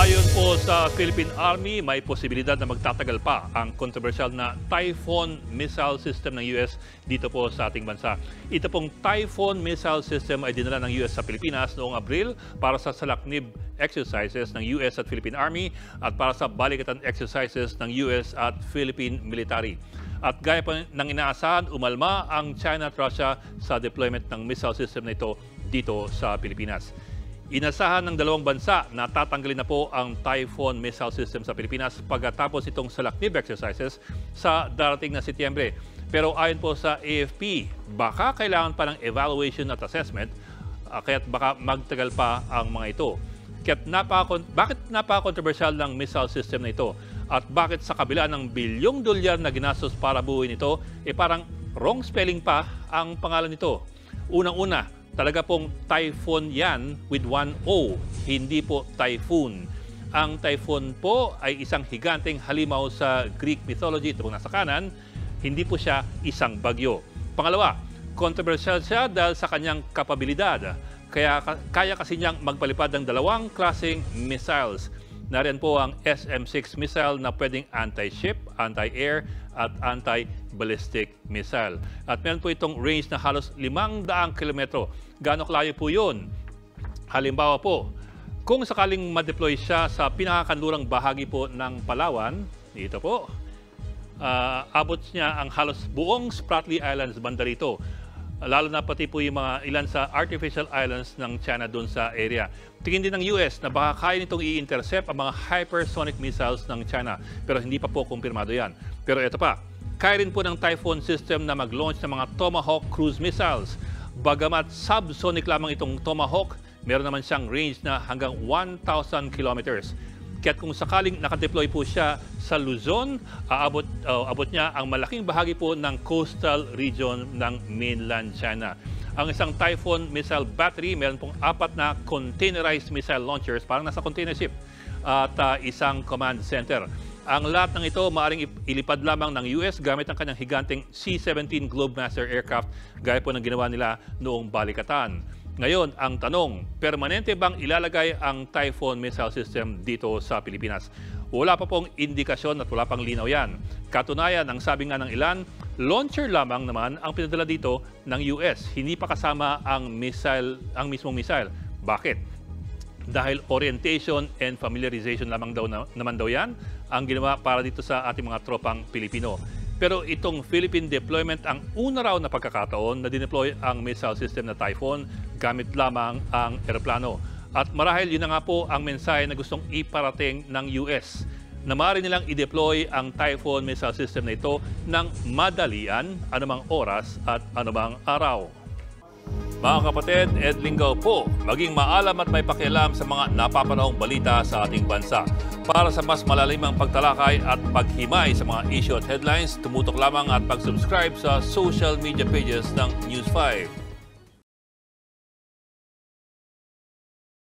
Ayon po sa Philippine Army, may posibilidad na magtatagal pa ang controversial na Typhoon missile system ng US dito po sa ating bansa. Ito pong Typhoon missile system ay dinala ng US sa Pilipinas noong Abril para sa salaknib exercises ng US at Philippine Army at para sa balikatan exercises ng US at Philippine military. At gaya pa ng inaasahan, umalma ang China at Russia sa deployment ng missile system na ito dito sa Pilipinas. Inasahan ng dalawang bansa na tatanggalin na po ang Typhoon missile system sa Pilipinas pagkatapos itong salaknib exercises sa darating na Setyembre. Pero ayon po sa AFP, baka kailangan pa ng evaluation at assessment, kaya't baka magtagal pa ang mga ito. Bakit napaka-controversial ng missile system na ito? At bakit sa kabila ng bilyong dolyar na ginastos para buuin ito, parang wrong spelling pa ang pangalan nito? Unang-una, talaga pong typhoon yan with one O, hindi po typhoon. Ang typhoon po ay isang higanteng halimaw sa Greek mythology, ito nasa kanan, hindi po siya isang bagyo. Pangalawa, controversial siya dahil sa kanyang kapabilidad. Kaya kasi niyang magpalipad ng dalawang klaseng missiles. Nariyan po ang SM-6 missile na pwedeng anti-ship, anti-air at anti-ballistic missile. At meron po itong range na halos 500 kilometro. Gaano kalayo po yun? Halimbawa po, kung sakaling ma-deploy siya sa pinakakanlurang bahagi po ng Palawan, dito po, abot niya ang halos buong Spratly Islands banda rito. Lalo na pati po yung mga ilan sa artificial islands ng China doon sa area. Tingin din ng US na baka kaya nitong i-intercept ang mga hypersonic missiles ng China. Pero hindi pa po kumpirmado yan. Pero ito pa, kaya rin po ng Typhoon system na mag-launch ng mga Tomahawk cruise missiles. Bagamat subsonic lamang itong Tomahawk, meron naman siyang range na hanggang 1,000 kilometers. Kaya't kung sakaling nakadeploy po siya sa Luzon, abot niya ang malaking bahagi po ng coastal region ng mainland China. Ang isang Typhoon missile battery, meron pong 4 na containerized missile launchers, parang nasa container ship, at isang command center. Ang lahat ng ito maaaring ilipad lamang ng US gamit ang kanyang higanteng C-17 Globemaster aircraft, gaya po ng ginawa nila noong balikatan. Ngayon, ang tanong, permanente bang ilalagay ang Typhoon missile system dito sa Pilipinas? Wala pa pong indikasyon at wala pang linaw yan. Katunayan, ang sabi nga ng ilan, launcher lamang naman ang pinadala dito ng US. Hindi pa kasama ang mismong missile. Bakit? Dahil orientation and familiarization lamang naman daw yan ang ginawa para dito sa ating mga tropang Pilipino. Pero itong Philippine deployment ang una raw na pagkakataon na dineploy ang missile system na Typhoon gamit lamang ang eroplano. At marahil yun na nga po ang mensahe na gustong iparating ng US na maaari nilang i-deploy ang Typhoon missile system na ito ng madalian, anumang oras at anumang araw. Mga kapatid, Ed Lingaw po, maging maalam at may pakialam sa mga napapanahong balita sa ating bansa. Para sa mas malalimang pagtalakay at paghimay sa mga issue at headlines, tumutok lamang at mag-subscribe sa social media pages ng News 5.